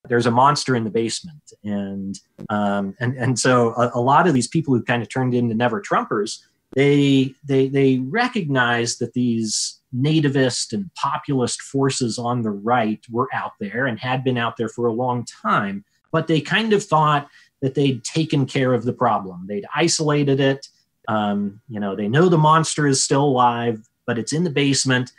there's a monster in the basement. And so a lot of these people who kind of turned into Never Trumpers, they recognized that these nativist and populist forces on the right were out there and had been out there for a long time, but they kind of thought that they'd taken care of the problem. They'd isolated it. They know the monster is still alive, but it's in the basement.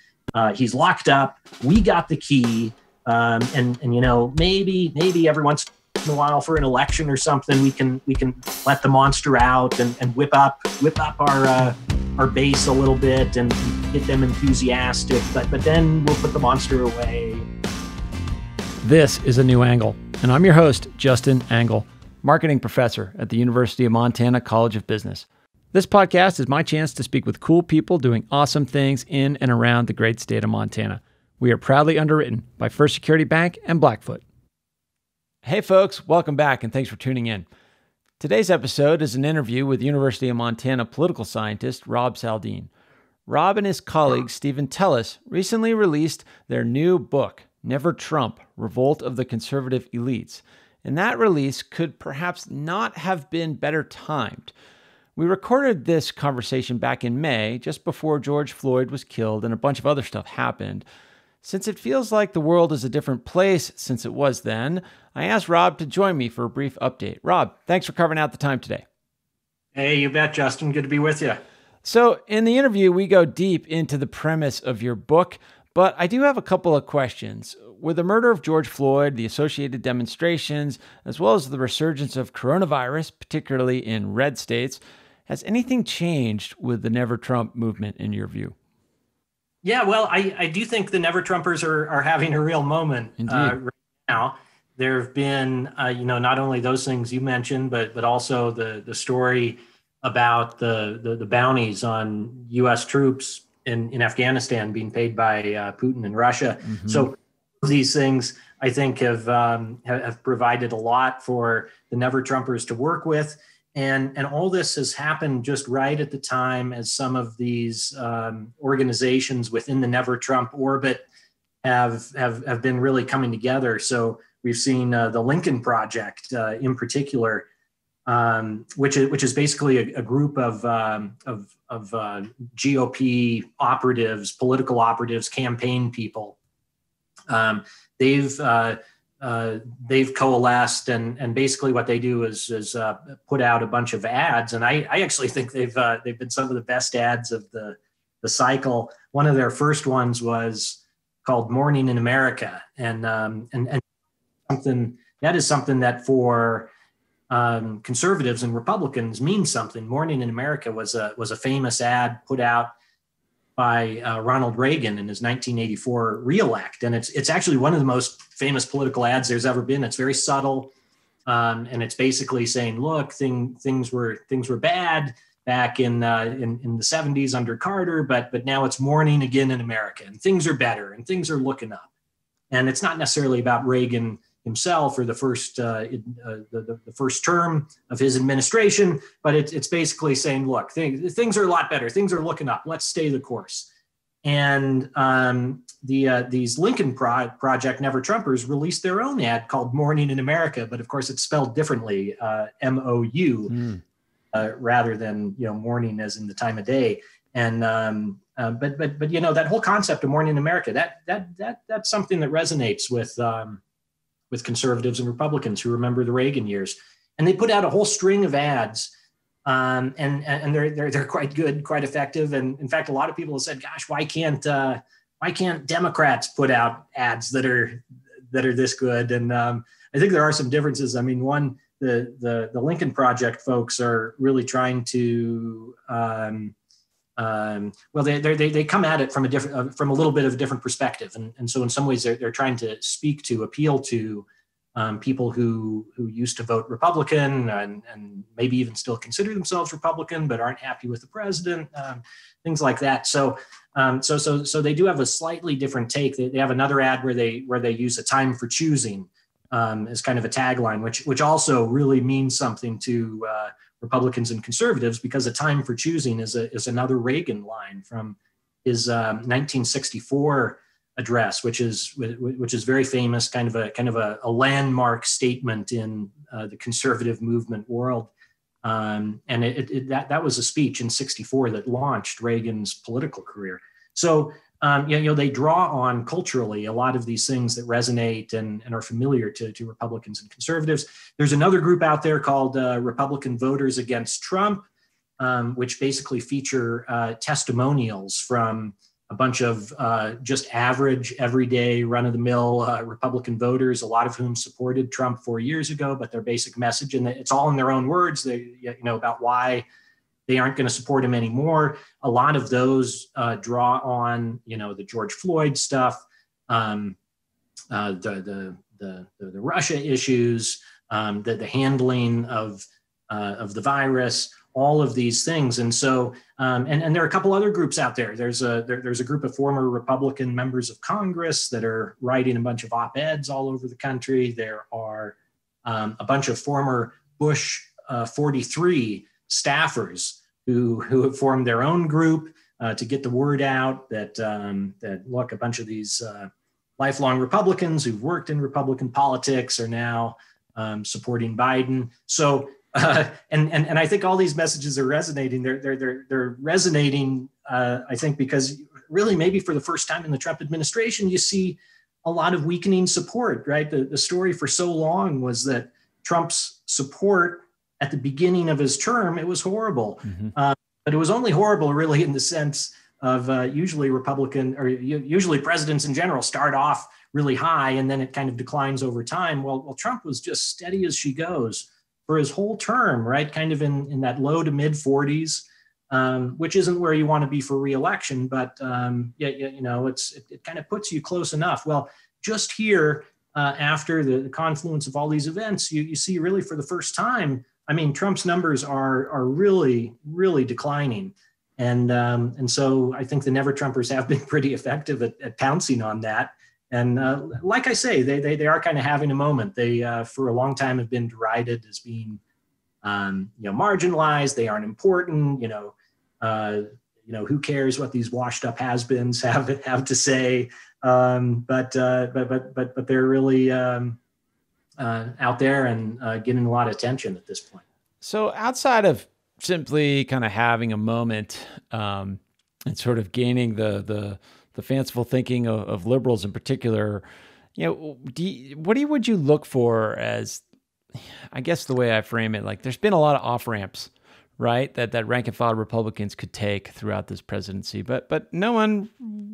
He's locked up. We got the key. Maybe every once in a while for an election or something, we can let the monster out and whip up our base a little bit and get them enthusiastic. But then we'll put the monster away. This is A New Angle, and I'm your host, Justin Angle, marketing professor at the University of Montana College of Business. This podcast is my chance to speak with cool people doing awesome things in and around the great state of Montana. We are proudly underwritten by First Security Bank and Blackfoot. Hey folks, welcome back and thanks for tuning in. Today's episode is an interview with University of Montana political scientist Rob Saldin. Rob and his colleague Stephen Tellis recently released their new book, Never Trump, Revolt of the Conservative Elites. And that release could perhaps not have been better timed. We recorded this conversation back in May, just before George Floyd was killed and a bunch of other stuff happened. Since it feels like the world is a different place since it was then, I asked Rob to join me for a brief update. Rob, thanks for carving out the time today. Hey, you bet, Justin. Good to be with you. So in the interview, we go deep into the premise of your book, but I do have a couple of questions. With the murder of George Floyd, the associated demonstrations, as well as the resurgence of coronavirus, particularly in red states, has anything changed with the Never Trump movement in your view? Yeah, well, I do think the Never Trumpers are having a real moment right now. There have been, not only those things you mentioned, but also the story about the bounties on U.S. troops in Afghanistan being paid by Putin and Russia. Mm-hmm. So these things, I think, have provided a lot for the Never Trumpers to work with. And all this has happened just right at the time as some of these organizations within the Never Trump orbit have been really coming together. So we've seen the Lincoln Project in particular, which is basically a group of GOP operatives, political operatives, campaign people. They've coalesced, and basically what they do is put out a bunch of ads, and I actually think they've been some of the best ads of the cycle. One of their first ones was called "Morning in America," and something that for conservatives and Republicans means something. "Morning in America" was a famous ad put out by Ronald Reagan in his 1984 reelect. And it's actually one of the most famous political ads there's ever been. It's very subtle. And it's basically saying, look, things were bad back in the 70s under Carter, but now it's morning again in America and things are better and things are looking up. And it's not necessarily about Reagan himself or the first term of his administration, but it's basically saying, look, things are a lot better. Things are looking up. Let's stay the course. And these Lincoln Project Never Trumpers released their own ad called "Morning in America," but of course it's spelled differently, MOU, rather than morning as in the time of day. And but that whole concept of "Morning in America," that's something that resonates with conservatives and Republicans who remember the Reagan years. And they put out a whole string of ads, and they're quite good, quite effective. And in fact, a lot of people have said, "Gosh, why can't Democrats put out ads that are this good?" And I think there are some differences. I mean, one, the Lincoln Project folks are really trying to they come at it from a little bit of a different perspective, and so in some ways they're trying to appeal to people who used to vote Republican and maybe even still consider themselves Republican but aren't happy with the president, things like that. So they do have a slightly different take. They have another ad where they use "a time for choosing" as kind of a tagline, which also really means something to Republicans and conservatives, because "a time for choosing" is another Reagan line from his 1964 address, which is very famous, kind of a landmark statement in the conservative movement world. And that was a speech in '64 that launched Reagan's political career. So they draw on culturally a lot of these things that resonate and are familiar to Republicans and conservatives. There's another group out there called Republican Voters Against Trump, which basically feature testimonials from a bunch of just average, everyday, run-of-the-mill Republican voters, a lot of whom supported Trump 4 years ago, but their basic message, and it's all in their own words, about why they aren't going to support him anymore. A lot of those draw on, the George Floyd stuff, the Russia issues, the handling of the virus, all of these things. And so, and there are a couple other groups out there. There's a group of former Republican members of Congress that are writing a bunch of op-eds all over the country. There are a bunch of former Bush 43 staffers who have formed their own group to get the word out that look, a bunch of these lifelong Republicans who've worked in Republican politics are now supporting Biden. So, and I think all these messages are resonating. They're resonating, I think, because really maybe for the first time in the Trump administration, you see a lot of weakening support, right? The story for so long was that Trump's support at the beginning of his term, it was horrible. Mm-hmm. But it was only horrible really in the sense of usually presidents in general start off really high and then it kind of declines over time. Well, Trump was just steady as she goes for his whole term, right? Kind of in that low to mid 40s, which isn't where you want to be for reelection, but it kind of puts you close enough. Well, just here after the confluence of all these events, you see really for the first time, I mean, Trump's numbers are really, really declining. And so I think the Never Trumpers have been pretty effective at pouncing on that. And like I say, they are kind of having a moment. They, for a long time, have been derided as being, marginalized. They aren't important. Who cares what these washed-up has-beens have to say? But they're really out there and getting a lot of attention at this point. So outside of simply kind of having a moment and sort of gaining the fanciful thinking of liberals in particular, would you look for as, I guess the way I frame it, like there's been a lot of off-ramps, right, that rank and file Republicans could take throughout this presidency, but no one,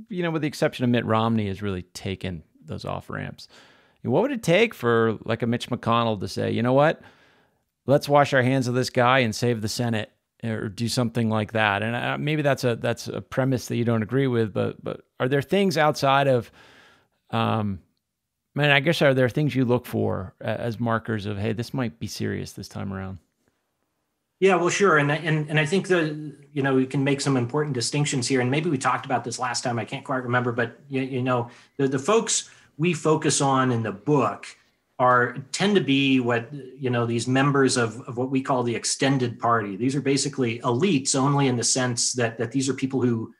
with the exception of Mitt Romney, has really taken those off-ramps. What would it take for like a Mitch McConnell to say, you know what, let's wash our hands of this guy and save the Senate, or do something like that? And maybe that's a premise that you don't agree with, but are there things outside of, are there things you look for as markers of, hey, this might be serious this time around? Yeah, well, sure. And I think we can make some important distinctions here. And maybe we talked about this last time, I can't quite remember, but the folks we focus on in the book tend to be what, these members of what we call the extended party. These are basically elites only in the sense that these are people who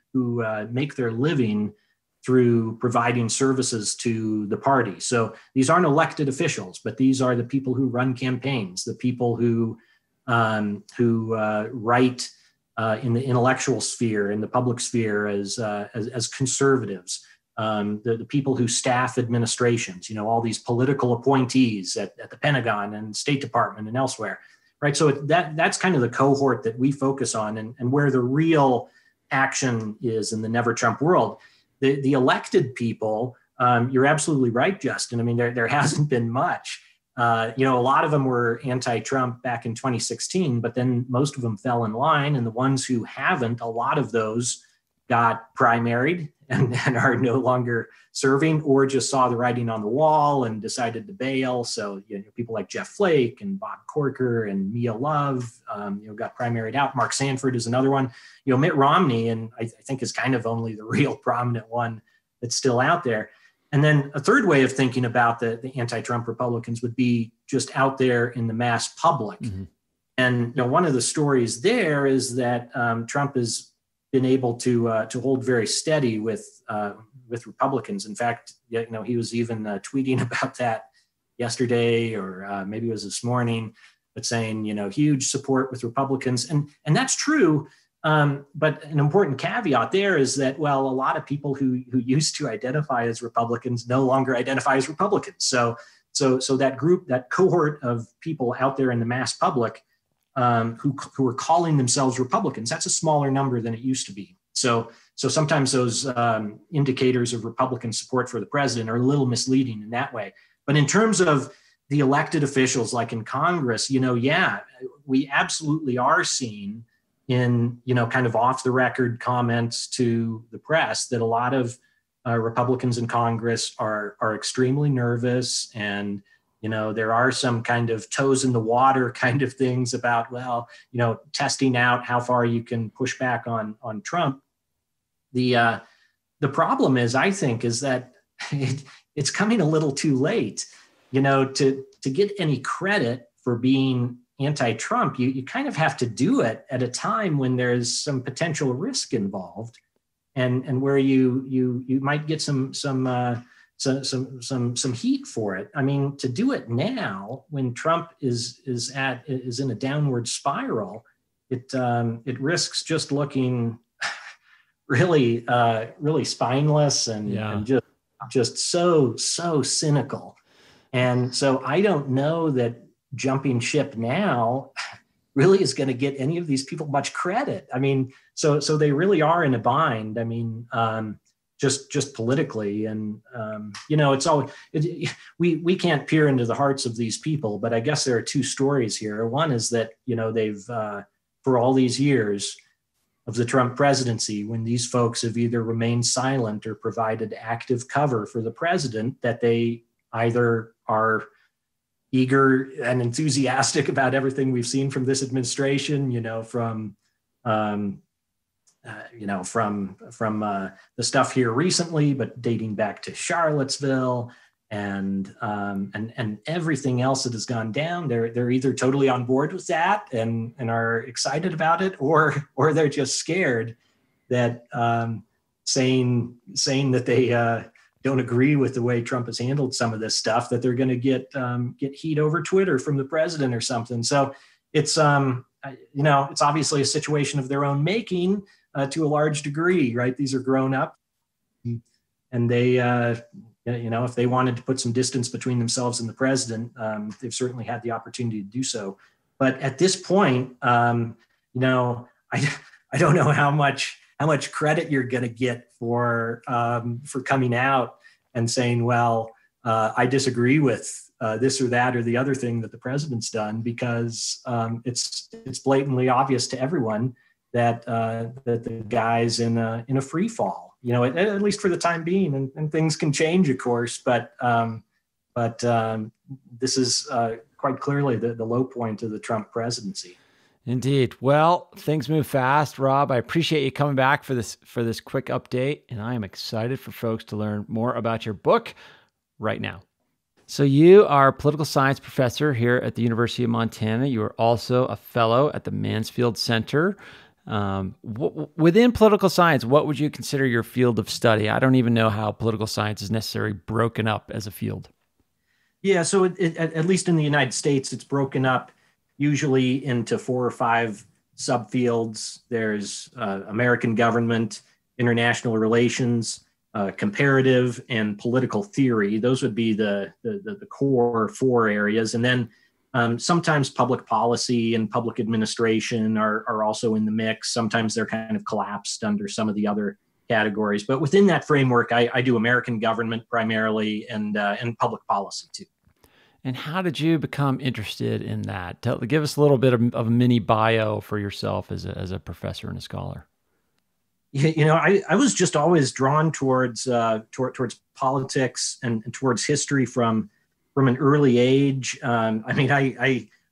make their living through providing services to the party. So these aren't elected officials, but these are the people who run campaigns, the people who write in the intellectual sphere, in the public sphere as conservatives. The people who staff administrations, all these political appointees at the Pentagon and State Department and elsewhere, right? So that's kind of the cohort that we focus on and where the real action is in the Never Trump world. The elected people, you're absolutely right, Justin. I mean, there hasn't been much. A lot of them were anti-Trump back in 2016, but then most of them fell in line. And the ones who haven't, a lot of those got primaried and are no longer serving, or just saw the writing on the wall and decided to bail. So, people like Jeff Flake and Bob Corker and Mia Love, got primaried out. Mark Sanford is another one. Mitt Romney, and I think is kind of only the real prominent one that's still out there. And then a third way of thinking about the anti-Trump Republicans would be just out there in the mass public. Mm-hmm. And one of the stories there is that Trump has been able to hold very steady with with Republicans. In fact, he was even tweeting about that yesterday, or maybe it was this morning, but saying, huge support with Republicans. And that's true. But an important caveat there is that, well, a lot of people who used to identify as Republicans no longer identify as Republicans. So that group, that cohort of people out there in the mass public who are calling themselves Republicans, that's a smaller number than it used to be. So sometimes those indicators of Republican support for the president are a little misleading in that way. But in terms of the elected officials, like in Congress, we absolutely are seeing in, kind of off the record comments to the press that a lot of Republicans in Congress are extremely nervous. And, there are some kind of toes in the water kind of things about, testing out how far you can push back on Trump. The problem is, I think, is that it's coming a little too late, to get any credit for being anti-Trump. You kind of have to do it at a time when there's some potential risk involved, and where you might get some heat for it. I mean, to do it now when Trump is in a downward spiral, it risks just looking really spineless and just so cynical. And so I don't know that jumping ship now really is going to get any of these people much credit. I mean, so they really are in a bind. I mean, just politically, and it's always we can't peer into the hearts of these people. But I guess there are two stories here. One is that they've for all these years of the Trump presidency, when these folks have either remained silent or provided active cover for the president, that they either are eager and enthusiastic about everything we've seen from this administration, from the stuff here recently, but dating back to Charlottesville and everything else that has gone down. They're either totally on board with that and are excited about it, or they're just scared that saying that they don't agree with the way Trump has handled some of this stuff, that they're going to get heat over Twitter from the president or something. So it's it's obviously a situation of their own making to a large degree, right? These are grown up, and they if they wanted to put some distance between themselves and the president, they've certainly had the opportunity to do so. But at this point, I don't know how much credit you're going to get for coming out and saying, well, I disagree with this or that or the other thing that the president's done, because it's blatantly obvious to everyone that the guy's in a free fall, at least for the time being, and things can change, of course, but this is quite clearly the low point of the Trump presidency. Indeed. Well, things move fast, Rob. I appreciate you coming back for this quick update, and I am excited for folks to learn more about your book right now. So you are a political science professor here at the University of Montana. You are also a fellow at the Mansfield Center. Within political science, what would you consider your field of study? I don't even know how political science is necessarily broken up as a field. Yeah, so at least in the United States, it's broken up usually into 4 or 5 subfields. There's American government, international relations, comparative, and political theory. Those would be the core 4 areas. And then sometimes public policy and public administration are also in the mix. Sometimes they're kind of collapsed under some of the other categories. But within that framework, I do American government primarily, and public policy too. And how did you become interested in that? Give us a little bit of a mini bio for yourself as a professor and a scholar. I was just always drawn towards politics and towards history from an early age. I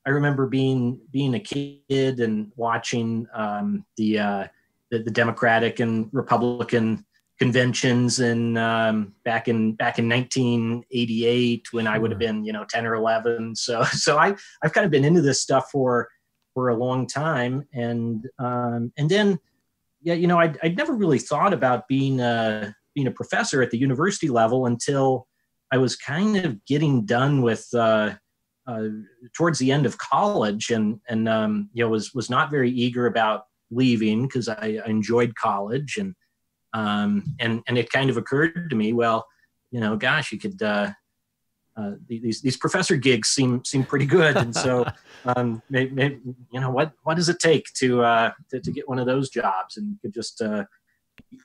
remember being a kid and watching the Democratic and Republican conventions and back in 1988, when I would have been 10 or 11. So I've kind of been into this stuff for a long time, and then I'd never really thought about being a being a professor at the university level until I was kind of getting done with towards the end of college, and was not very eager about leaving because I enjoyed college, and it kind of occurred to me, well, gosh, you could these professor gigs seem pretty good, and so maybe, what does it take to get one of those jobs, and you could just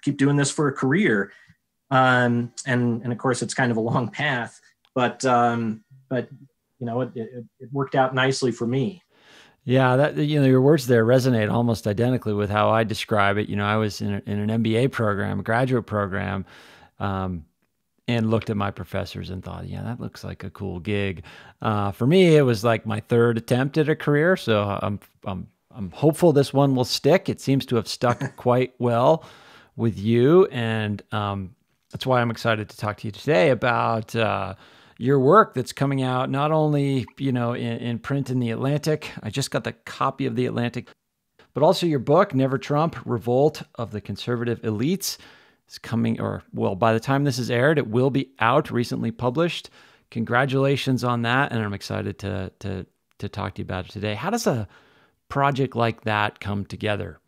keep doing this for a career, and of course it's kind of a long path, but it worked out nicely for me. Yeah, that your words there resonate almost identically with how I describe it. I was in an MBA program, a graduate program, and looked at my professors and thought, yeah, that looks like a cool gig. For me, it was like my third attempt at a career, so I'm hopeful this one will stick. It seems to have stuck quite well with you, and that's why I'm excited to talk to you today about your work that's coming out not only in print in The Atlantic. I just got the copy of The Atlantic, but also your book, Never Trump: Revolt of the Conservative Elites. It's coming, by the time this is aired, it will be out, recently published. Congratulations on that, and I'm excited to talk to you about it today. How does a project like that come together?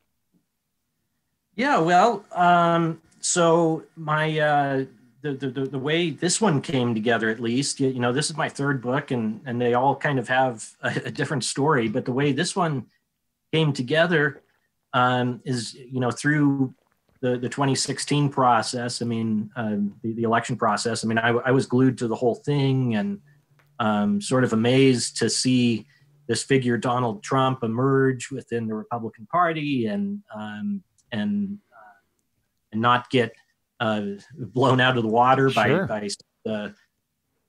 Yeah, well, so my the way this one came together, at least, this is my third book, and they all kind of have a different story. But the way this one came together is, through the 2016 process. I mean, the election process. I mean, I was glued to the whole thing, and sort of amazed to see this figure, Donald Trump, emerge within the Republican Party, and not get blown out of the water by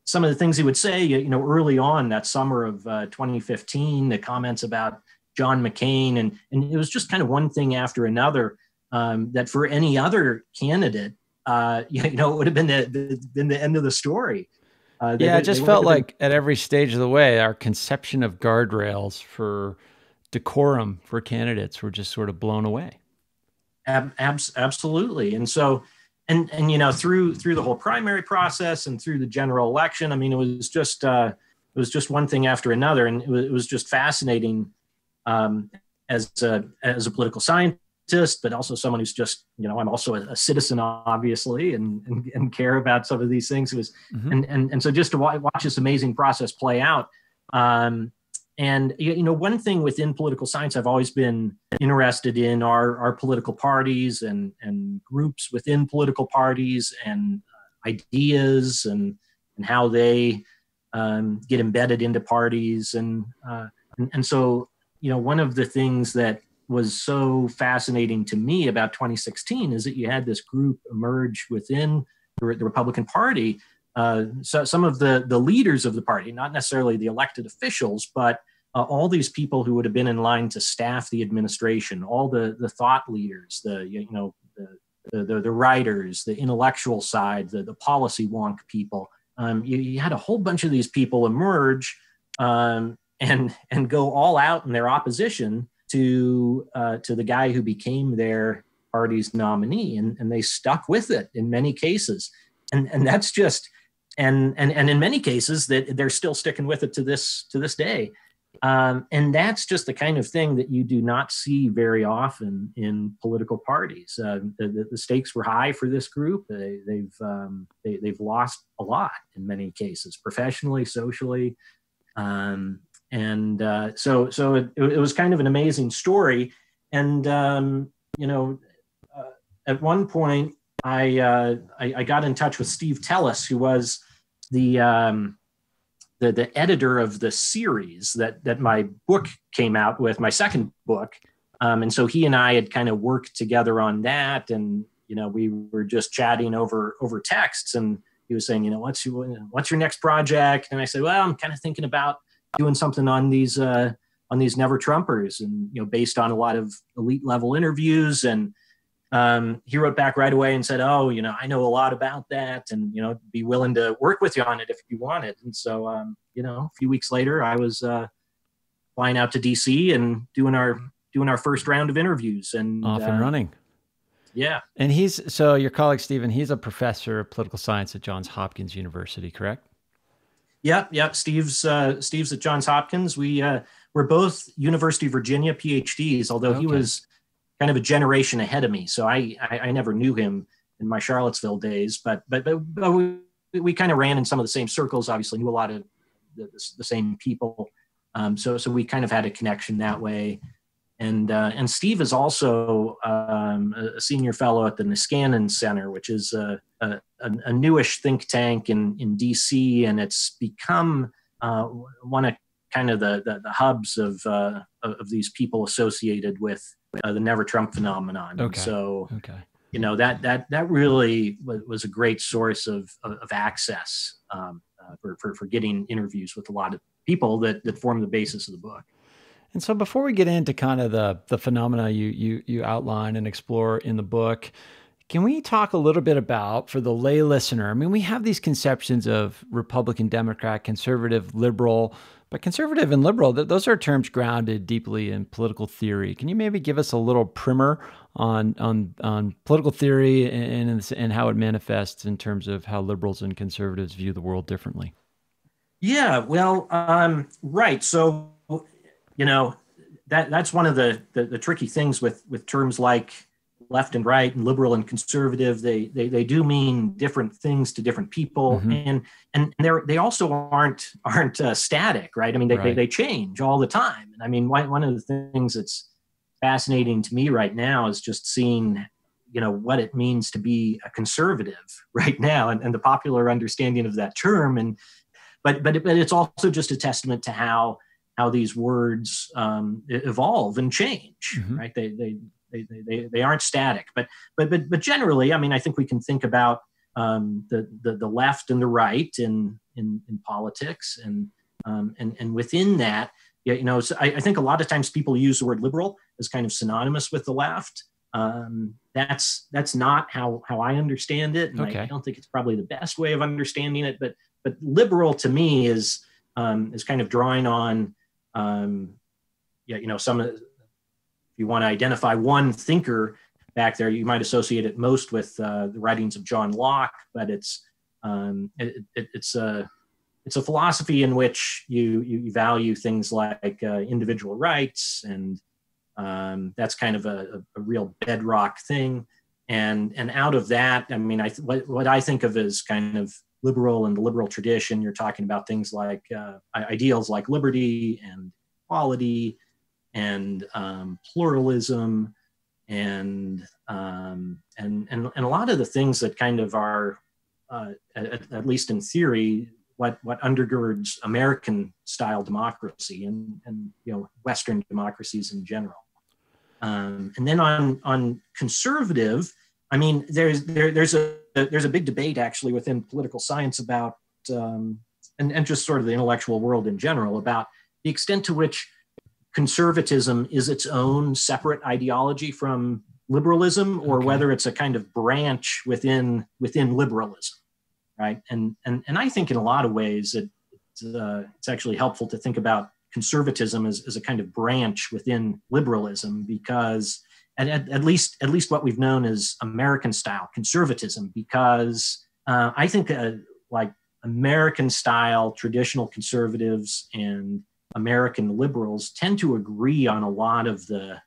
some of the things he would say, early on that summer of 2015, the comments about John McCain, and it was just kind of one thing after another, that for any other candidate, it would have been the end of the story. It just felt like at every stage of the way, our conception of guardrails for decorum for candidates were just sort of blown away. Absolutely. And so, and through the whole primary process and through the general election, I mean, it was just one thing after another, and it was just fascinating as a political scientist, but also someone who's just, I'm also a citizen, obviously, and care about some of these things. It was, and so just to watch this amazing process play out. And, one thing within political science I've always been interested in are political parties and groups within political parties, and ideas and how they get embedded into parties. And so, one of the things that was so fascinating to me about 2016 is that you had this group emerge within the Republican Party. So some of the leaders of the party, not necessarily the elected officials, but all these people who would have been in line to staff the administration, all the thought leaders, the writers, the intellectual side, the policy wonk people. You had a whole bunch of these people emerge and go all out in their opposition to the guy who became their party's nominee, and they stuck with it in many cases, and that's just and in many cases that they're still sticking with it to this day. And that's just the kind of thing that you do not see very often in political parties. The stakes were high for this group. They've lost a lot in many cases, professionally, socially, so it was kind of an amazing story. And at one point, I got in touch with Steve Tellis, who was the editor of the series that my book came out with, my second book. And so he and I had kind of worked together on that. And, we were just chatting over texts, and he was saying, what's your next project? And I said, well, I'm kind of thinking about doing something on these Never Trumpers, and, based on a lot of elite level interviews. And he wrote back right away and said, oh, I know a lot about that, and, be willing to work with you on it if you wanted. And so, a few weeks later, I was flying out to DC and doing our first round of interviews, and off and running. Yeah. And so your colleague, Stephen, he's a professor of political science at Johns Hopkins University, correct? Yep. Steve's at Johns Hopkins. We're both University of Virginia PhDs, although he was kind of a generation ahead of me. So I never knew him in my Charlottesville days, but we kind of ran in some of the same circles, obviously knew a lot of the same people. So we kind of had a connection that way. And Steve is also a senior fellow at the Niskanen Center, which is a newish think tank in DC, and it's become one of kind of the hubs of these people associated with the Never Trump phenomenon. Okay. So that really was a great source of access for getting interviews with a lot of people that form the basis of the book. And so before we get into kind of the phenomena you outline and explore in the book, can we talk a little bit about, for the lay listener, I mean, we have these conceptions of Republican, Democrat, conservative, liberal, but conservative and liberal, those are terms grounded deeply in political theory. Can you maybe give us a little primer on political theory and how it manifests in terms of how liberals and conservatives view the world differently? Yeah, well, right. So, that's one of the tricky things with terms like left and right and liberal and conservative. They do mean different things to different people, and they also aren't static, right? I mean, they change all the time. And I mean, one of the things that's fascinating to me right now is just seeing what it means to be a conservative right now, and the popular understanding of that term. But it's also just a testament to how these words evolve and change, right? They aren't static, but generally, I mean, I think we can think about the left and the right in politics, and within that, so I think a lot of times people use the word liberal as kind of synonymous with the left. That's not how I understand it, and I don't think it's probably the best way of understanding it. But liberal to me is kind of drawing on some of, if you want to identify one thinker back there, you might associate it most with the writings of John Locke, but it's a philosophy in which you value things like individual rights, and that's kind of a real bedrock thing. And out of that, I mean, what I think of as kind of liberal and the liberal tradition, you're talking about things like ideals like liberty and equality and pluralism and a lot of the things that kind of are at least in theory what undergirds American style democracy and Western democracies in general. And then on conservative, I mean, there's a big debate actually within political science about and just sort of the intellectual world in general about the extent to which conservatism is its own separate ideology from liberalism, or whether it's a kind of branch within liberalism, right? And I think in a lot of ways it's actually helpful to think about conservatism as a kind of branch within liberalism, because at least what we've known as American style conservatism, because I think like American style traditional conservatives and American liberals tend to agree on a lot of the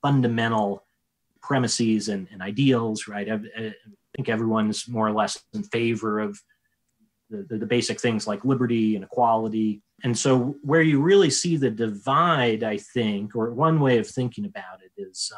fundamental premises and ideals, right? I think everyone's more or less in favor of the basic things like liberty and equality. And so where you really see the divide, I think, or one way of thinking about it is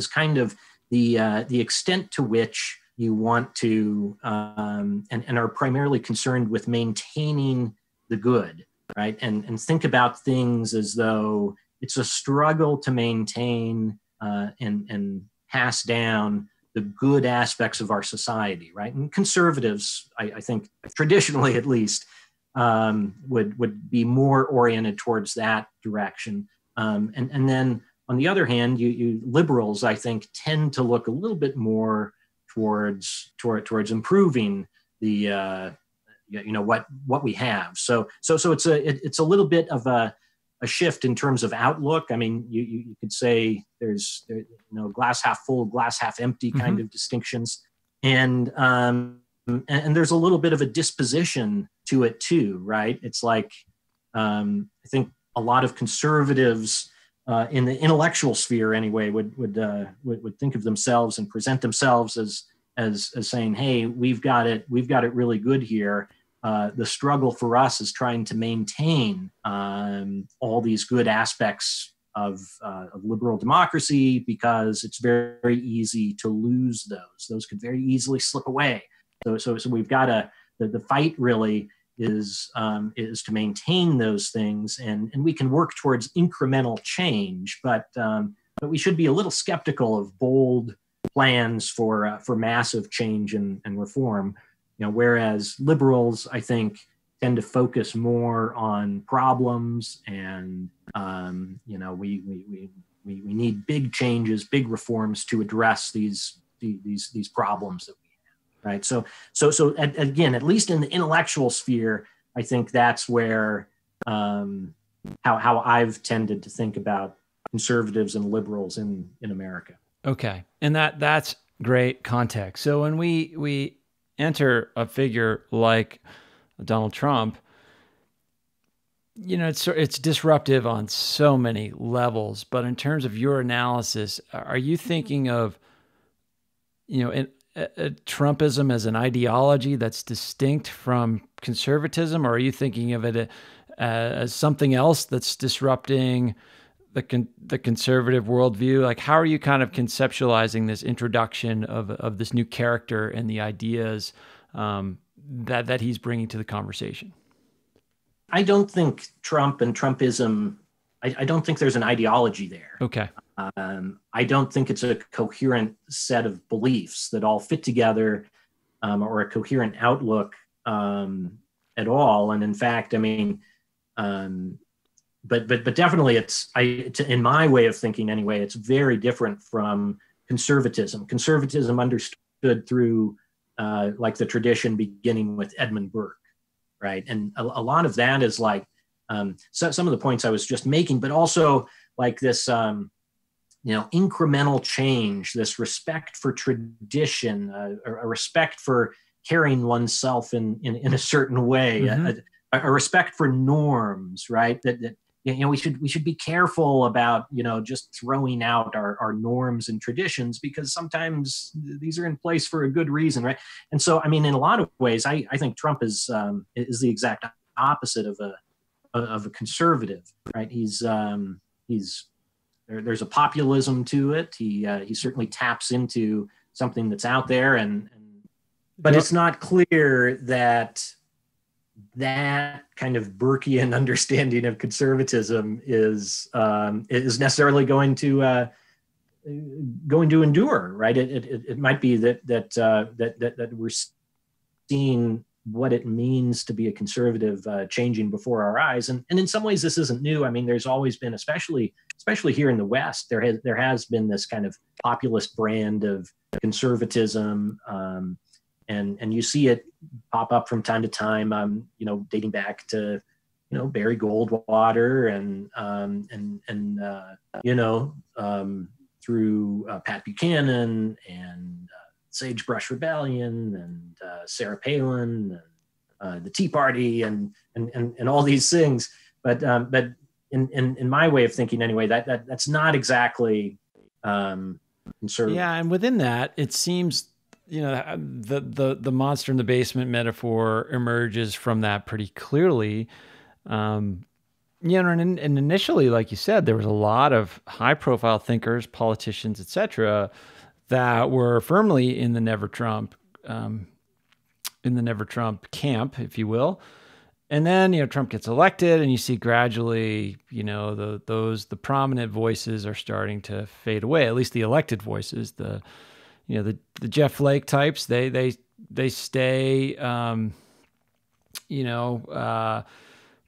kind of the extent to which you want to and are primarily concerned with maintaining the good, right? And think about things as though it's a struggle to maintain and pass down the good aspects of our society, right? And conservatives, I think, traditionally at least, would be more oriented towards that direction. And then on the other hand, you liberals, I think, tend to look a little bit more towards improving the what we have. So it's a little bit of a a shift in terms of outlook. I mean, you could say there's glass half full, glass half empty kind of distinctions, and there's a little bit of a disposition to it too, right? It's like I think a lot of conservatives in the intellectual sphere anyway would think of themselves and present themselves as saying, hey, we've got it really good here. The struggle for us is trying to maintain all these good aspects of liberal democracy, because it's very, very easy to lose those. Those could very easily slip away. So we've got the fight really is to maintain those things, and we can work towards incremental change, but we should be a little skeptical of bold plans for massive change and reform. Whereas liberals, I think, tend to focus more on problems, and we need big changes, big reforms to address these problems that we have, right? So again, at least in the intellectual sphere, I think that's where how I've tended to think about conservatives and liberals in America. Okay, and that's great context. So when we enter a figure like Donald Trump, it's disruptive on so many levels. But in terms of your analysis, are you thinking of, Trumpism as an ideology that's distinct from conservatism, or are you thinking of it as something else that's disrupting the conservative worldview? Like, how are you kind of conceptualizing this introduction of this new character and the ideas that he's bringing to the conversation? I don't think Trump and Trumpism, I don't think there's an ideology there. Okay. I don't think it's a coherent set of beliefs that all fit together, or a coherent outlook at all. And in fact, I mean, but definitely in my way of thinking anyway, it's very different from conservatism. Conservatism understood through like the tradition beginning with Edmund Burke, right? And a lot of that is like some of the points I was just making, but also like this, incremental change, this respect for tradition, a respect for carrying oneself in a certain way, mm-hmm. a respect for norms, right? That we should be careful about just throwing out our norms and traditions, because sometimes these are in place for a good reason, right? And so, I mean, in a lot of ways, I think Trump is the exact opposite of a conservative, right? There's a populism to it. He certainly taps into something that's out there, but it's not clear that kind of Burkean understanding of conservatism is necessarily going to endure, right? It might be that we're seeing what it means to be a conservative changing before our eyes, and in some ways this isn't new. I mean, there's always been, especially here in the West, there has been this kind of populist brand of conservatism. And you see it pop up from time to time, dating back to, Barry Goldwater through Pat Buchanan and Sagebrush Rebellion and Sarah Palin and the Tea Party and all these things. But in my way of thinking anyway, that's not exactly conservative. Yeah, and within that, it seems the monster in the basement metaphor emerges from that pretty clearly. And initially, like you said, there was a lot of high-profile thinkers, politicians, etc., that were firmly in the Never Trump camp, if you will. And then, Trump gets elected, and you see gradually, the prominent voices are starting to fade away. At least the elected voices, the Jeff Flake types, they stay,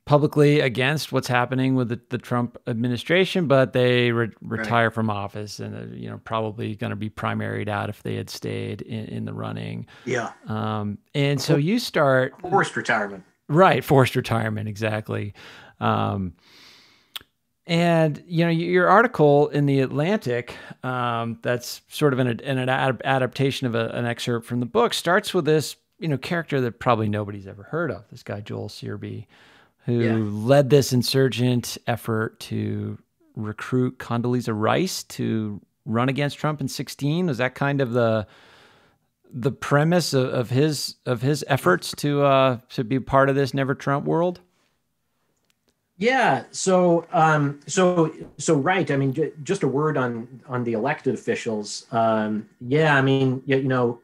publicly against what's happening with the Trump administration, but they retire from office, and probably going to be primaried out if they had stayed in the running. Yeah. And so you start forced retirement. Right, forced retirement, exactly. And, your article in The Atlantic, that's sort of an adaptation of an excerpt from the book, starts with this, character that probably nobody's ever heard of, this guy, Joel Searby, who led this insurgent effort to recruit Condoleezza Rice to run against Trump in 2016. Was that kind of the premise of his efforts to be part of this Never Trump world? Yeah. So right. I mean, just a word on the elected officials. I mean, it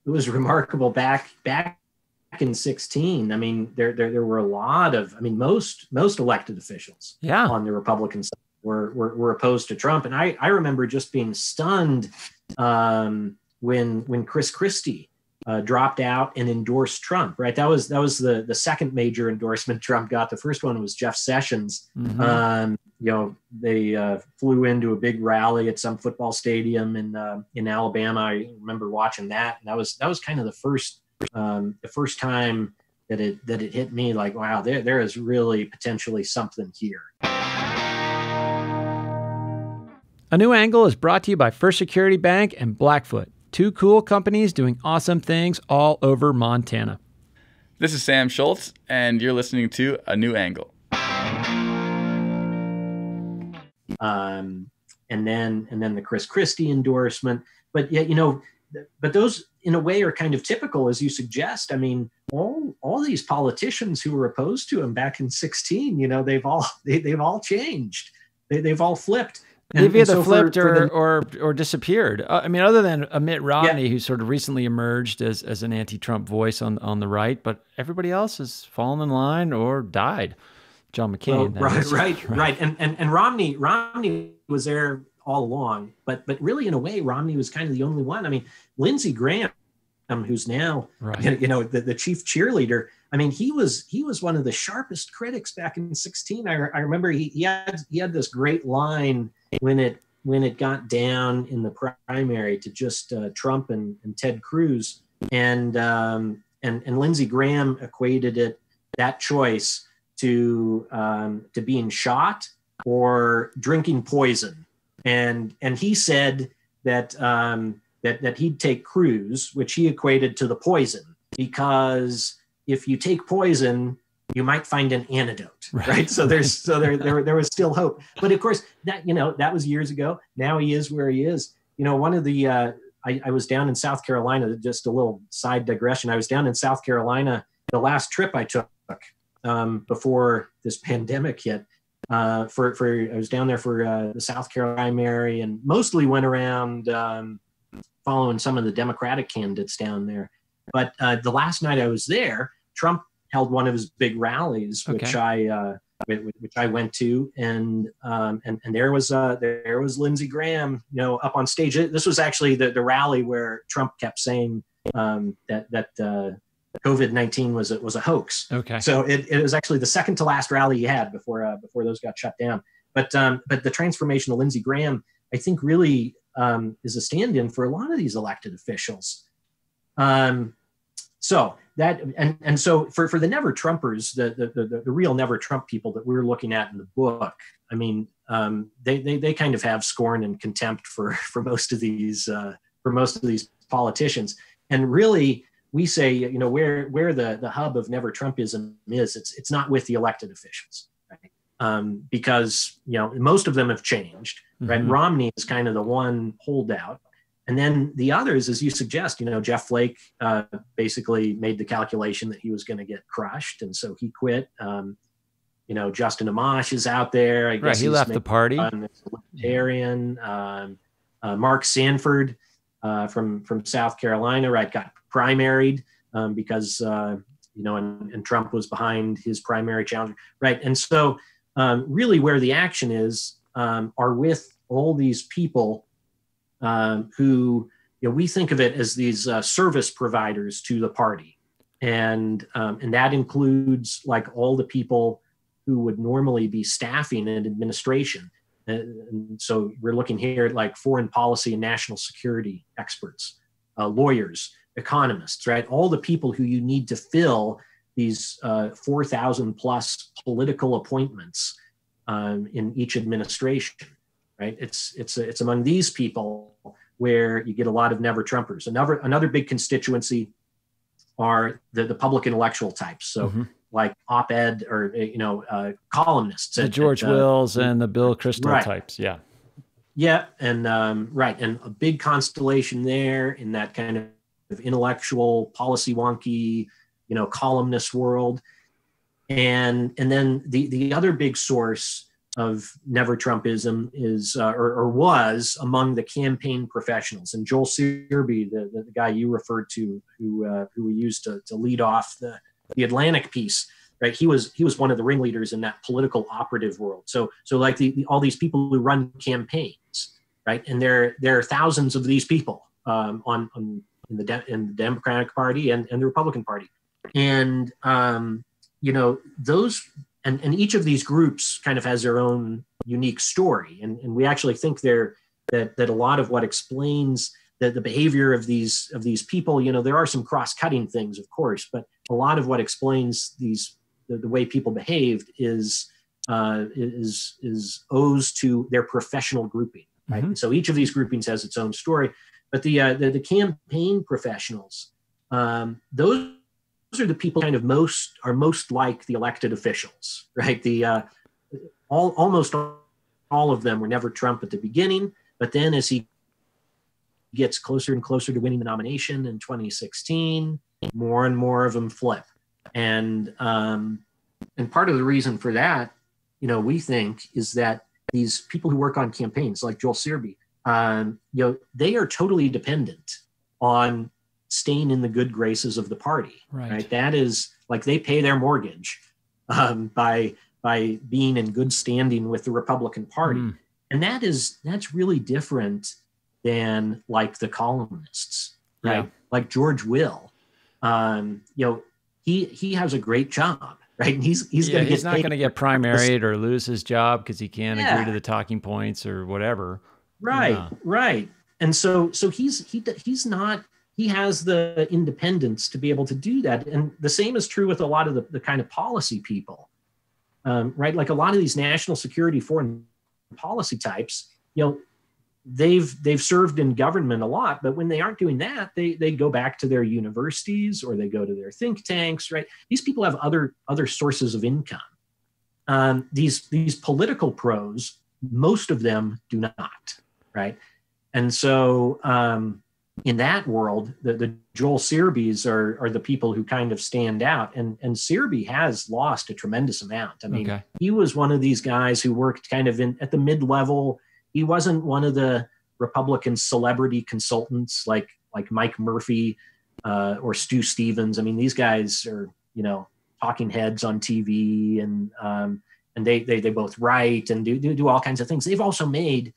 was remarkable back in 2016. I mean, there were a lot of, I mean, most elected officials on the Republican side were opposed to Trump. And I remember just being stunned when Chris Christie dropped out and endorsed Trump, right? That was the second major endorsement Trump got. The first one was Jeff Sessions. Mm-hmm. They flew into a big rally at some football stadium in Alabama. I remember watching that. And that was kind of the first time that it hit me like, wow, there is really potentially something here. A New Angle is brought to you by First Security Bank and Blackfoot, two cool companies doing awesome things all over Montana. This is Sam Schultz, and you're listening to A New Angle. And then the Chris Christie endorsement. But but those in a way are kind of typical, as you suggest. I mean, all these politicians who were opposed to him back in 2016, they've all changed. They've all flipped. They've either flipped or disappeared. I mean, other than Mitt Romney, who sort of recently emerged as an anti-Trump voice on the right, but everybody else has fallen in line or died. John McCain. Right. And Romney was there all along, but really in a way, Romney was kind of the only one. I mean, Lindsey Graham, who's now the chief cheerleader. I mean, he was one of the sharpest critics back in 2016. I remember he had this great line when it got down in the primary to just Trump and Ted Cruz, and Lindsey Graham equated that choice to being shot or drinking poison, and he said that he'd take Cruz, which he equated to the poison, because if you take poison, you might find an antidote, right? So there was still hope. But of course, that was years ago. Now he is where he is. One of the I was down in South Carolina. Just a little side digression. I was down in South Carolina the last trip I took before this pandemic hit. I was down there for the South Carolina primary, and mostly went around following some of the Democratic candidates down there. But the last night I was there, Trump held one of his big rallies, which I went to, and there was Lindsey Graham, up on stage. This was actually the rally where Trump kept saying that COVID-19 was a hoax. Okay. So it was actually the second to last rally he had before those got shut down. But the transformation of Lindsey Graham, I think, really is a stand-in for a lot of these elected officials. So that so for the Never Trumpers, the real Never Trump people that we're looking at in the book, I mean, they kind of have scorn and contempt for most of these politicians, and really we say, where the hub of Never Trumpism is, it's not with the elected officials, right? Because most of them have changed, right? Mm-hmm. Romney is kind of the one holdout. And then the others, as you suggest, Jeff Flake basically made the calculation that he was going to get crushed, and so he quit. Justin Amash is out there. I guess he left the party. Libertarian. Mark Sanford from South Carolina, right, got primaried because and Trump was behind his primary challenger, right? And so really, where the action is are with all these people. Who we think of it as these service providers to the party, and that includes like all the people who would normally be staffing an administration. And so we're looking here at like foreign policy and national security experts, lawyers, economists, right? All the people who you need to fill these 4,000 plus political appointments in each administration, right? It's among these people where you get a lot of never Trumpers. Another big constituency are the public intellectual types. So like op-ed or columnists. The George Wills and the Bill Kristol types. Yeah. Yeah. And and a big constellation there in that kind of intellectual, policy wonky, columnist world. And then the other big source of never Trumpism is or was among the campaign professionals. And Joel Searby, the guy you referred to, who we used to lead off the Atlantic piece, right? He was one of the ringleaders in that political operative world. So like all these people who run campaigns, right? And there are thousands of these people in the Democratic Party and the Republican Party, and those. And each of these groups kind of has their own unique story. And we actually think that a lot of what explains the behavior of these people, there are some cross-cutting things, of course, but a lot of what explains the way people behaved is owes to their professional grouping. Right? Mm-hmm. So each of these groupings has its own story. But the campaign professionals, those are the people kind of most like the elected officials, right? Almost all of them were never Trump at the beginning, but then as he gets closer and closer to winning the nomination in 2016, more and more of them flip. And part of the reason for that, we think, is that these people who work on campaigns, like Joel Searby, they are totally dependent on staying in the good graces of the party, right? That is like they pay their mortgage by being in good standing with the Republican Party. And that's really different than like the columnists, right? Yeah. Like George Will, he has a great job, right? And he's not going to get primaried or lose his job because he can't agree to the talking points or whatever. Right, right. And so he's not. He has the independence to be able to do that. And the same is true with a lot of the kind of policy people, right? Like a lot of these national security foreign policy types, they've served in government a lot, but when they aren't doing that, they go back to their universities or they go to their think tanks, right? These people have other sources of income. These political pros, most of them do not, right? And so, in that world, the Joel Searbys are the people who kind of stand out. And Searby has lost a tremendous amount. I mean, He was one of these guys who worked kind of at the mid-level. He wasn't one of the Republican celebrity consultants like Mike Murphy or Stu Stevens. I mean, these guys are, talking heads on TV and they both write and do all kinds of things. They've also made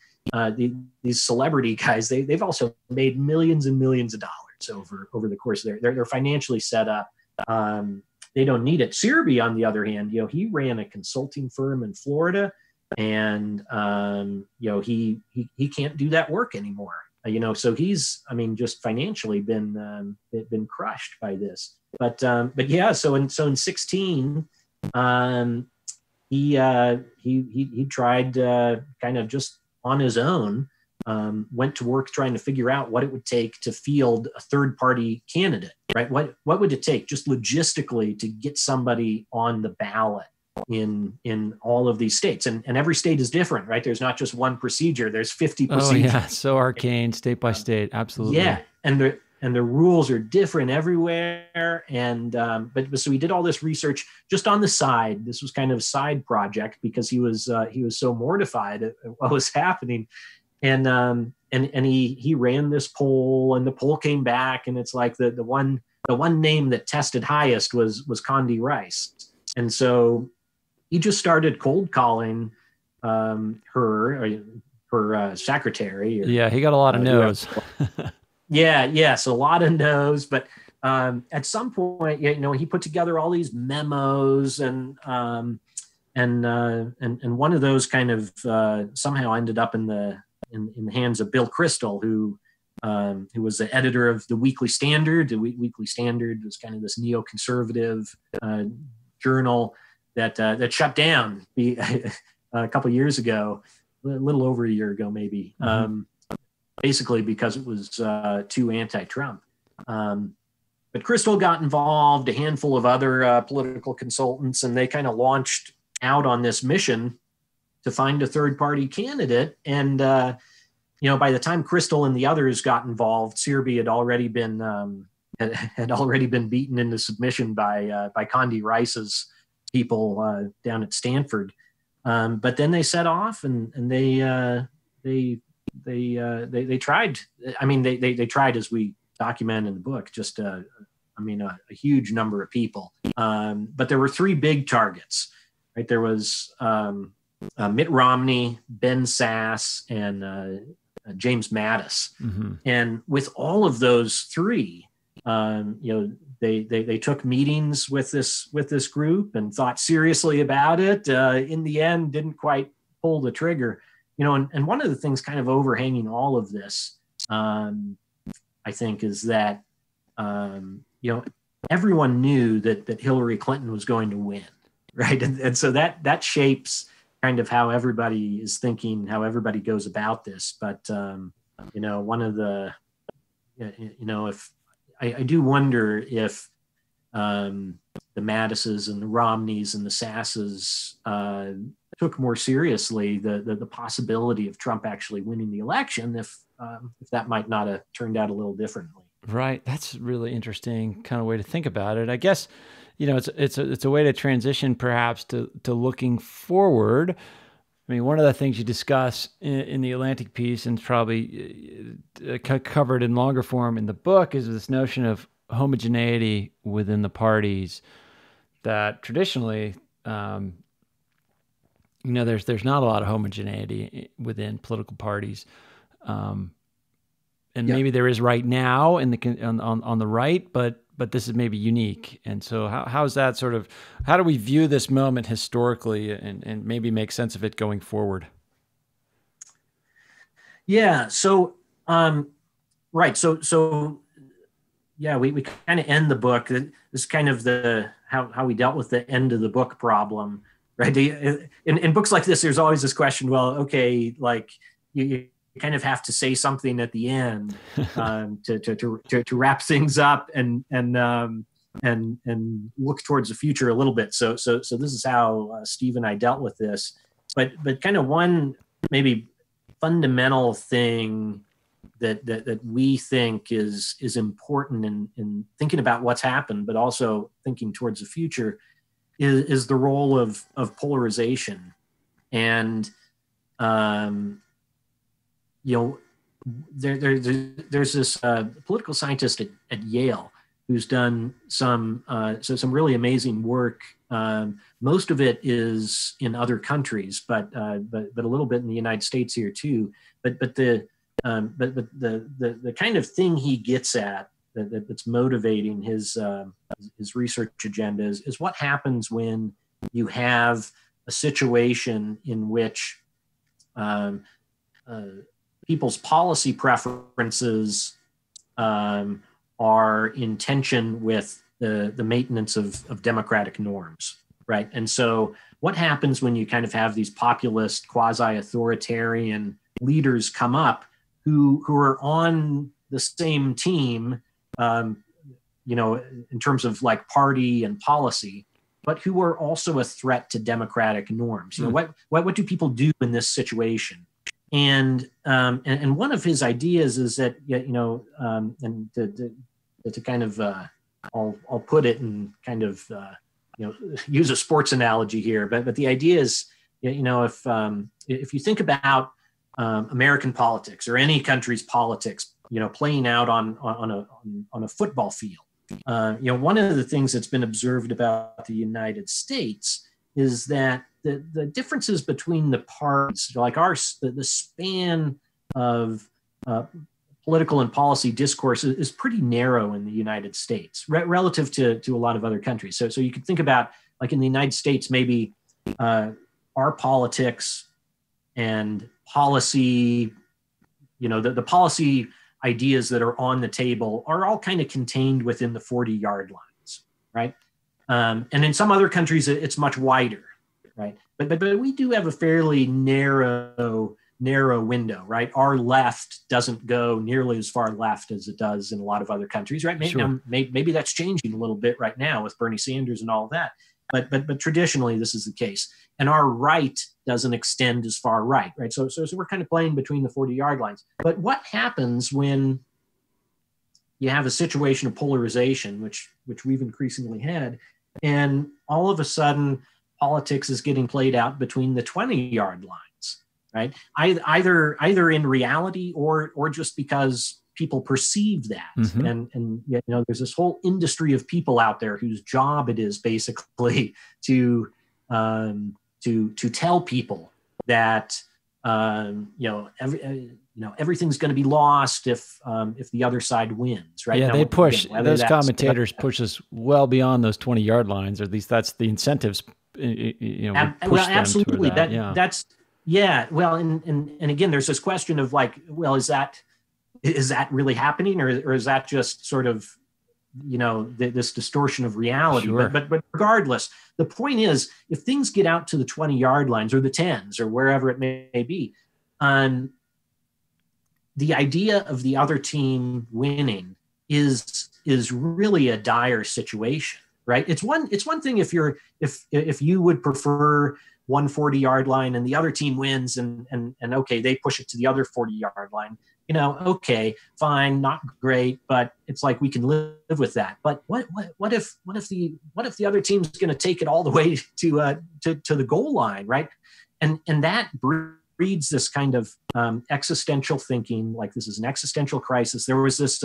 these celebrity guys, they've also made millions and millions of dollars over the course of they're financially set up. They don't need it. Searby, on the other hand, he ran a consulting firm in Florida, and he can't do that work anymore. So he's, just financially been crushed by this. But yeah, so in 16, he tried kind of just on his own, went to work trying to figure out what it would take to field a third-party candidate, right? What would it take just logistically to get somebody on the ballot in all of these states? And every state is different, right? There's not just one procedure. There's 50 procedures. Oh, yeah. So arcane, state by state. Absolutely. Yeah. And the rules are different everywhere. And so he did all this research just on the side. This was kind of a side project because he was so mortified at what was happening. And he ran this poll, and the poll came back, and it's like the one name that tested highest was Condi Rice. And so he just started cold calling her secretary. He got a lot of no's. Yes, a lot of no's. But at some point, he put together all these memos, and one of those kind of somehow ended up in the hands of Bill Kristol, who was the editor of the Weekly Standard. The Weekly Standard was kind of this neoconservative journal that shut down a couple of years ago, a little over a year ago, maybe, basically because it was too anti-Trump. But Crystal got involved, a handful of other political consultants, and they kind of launched out on this mission to find a third-party candidate. And by the time Crystal and the others got involved, Searby had already been beaten into submission by Condi Rice's people down at Stanford. But then they set off, and they tried. I mean, they tried, as we document in the book, just a huge number of people. But there were three big targets, right? There was Mitt Romney, Ben Sasse, and James Mattis. And with all of those three, they took meetings with this group and thought seriously about it. In the end, didn't quite pull the trigger. And one of the things kind of overhanging all of this, I think, is that everyone knew that Hillary Clinton was going to win, right? And so that shapes kind of how everybody is thinking, how everybody goes about this. But one of the, if I do wonder if the Mattises and the Romneys and the Sasses took more seriously the possibility of Trump actually winning the election, if that might not have turned out a little differently. Right. That's a really interesting kind of way to think about it. I guess, it's a way to transition perhaps to looking forward. I mean, one of the things you discuss in the Atlantic piece, and probably covered in longer form in the book, is this notion of homogeneity within the parties that traditionally, there's not a lot of homogeneity within political parties. And maybe there is right now on the right, but this is maybe unique. And so how is that sort of, how do we view this moment historically and maybe make sense of it going forward? Yeah. So, right. So yeah, we kind of end the book. This is kind of how we dealt with the end of the book problem, right? In books like this, there's always this question, well, okay, like you kind of have to say something at the end to wrap things up and look towards the future a little bit. So this is how Steve and I dealt with this. But kind of one maybe fundamental thing that we think is important in thinking about what's happened, but also thinking towards the future, is the role of polarization. And there's this political scientist at Yale who's done some really amazing work. Most of it is in other countries, but a little bit in the United States here too. But the kind of thing he gets at that's motivating his research agenda is what happens when you have a situation in which people's policy preferences are in tension with the maintenance of democratic norms, right? And so what happens when you kind of have these populist, quasi-authoritarian leaders come up who are on the same team, in terms of like party and policy, but who are also a threat to democratic norms? What do people do in this situation? And one of his ideas is that, and to kind of, I'll put it in kind of, use a sports analogy here, but the idea is, if you think about American politics or any country's politics, playing out on a football field, one of the things that's been observed about the United States is that the differences between the parties, like the span of political and policy discourse is pretty narrow in the United States relative to a lot of other countries. So you could think about, like in the United States, maybe our politics and policy, the policy ideas that are on the table are all kind of contained within the 40-yard lines, right? And in some other countries, it's much wider. right? But we do have a fairly narrow window, right? Our left doesn't go nearly as far left as it does in a lot of other countries, right? Maybe that's changing a little bit right now with Bernie Sanders and all of that. But traditionally, this is the case. And our right doesn't extend as far right? So we're kind of playing between the 40-yard lines. But what happens when you have a situation of polarization, which we've increasingly had, and all of a sudden politics is getting played out between the 20-yard lines, right? Either in reality or just because people perceive that. And there's this whole industry of people out there whose job it is basically to tell people that everything's going to be lost if the other side wins, right? Yeah, now, they push, those commentators push us well beyond those 20-yard lines, or at least that's the incentives. Absolutely. That's well, and again, there's this question of like, well, is that really happening, or is that just sort of this distortion of reality? Sure. But regardless, the point is, if things get out to the 20-yard lines or the 10s or wherever it may be, the idea of the other team winning is really a dire situation, right? It's one thing if you would prefer 140-yard line and the other team wins and okay, they push it to the other 40-yard line. Okay, fine, not great, but it's like we can live with that. But what if the other team's going to take it all the way to the goal line, right? And that breeds this kind of existential thinking, like this is an existential crisis. There was this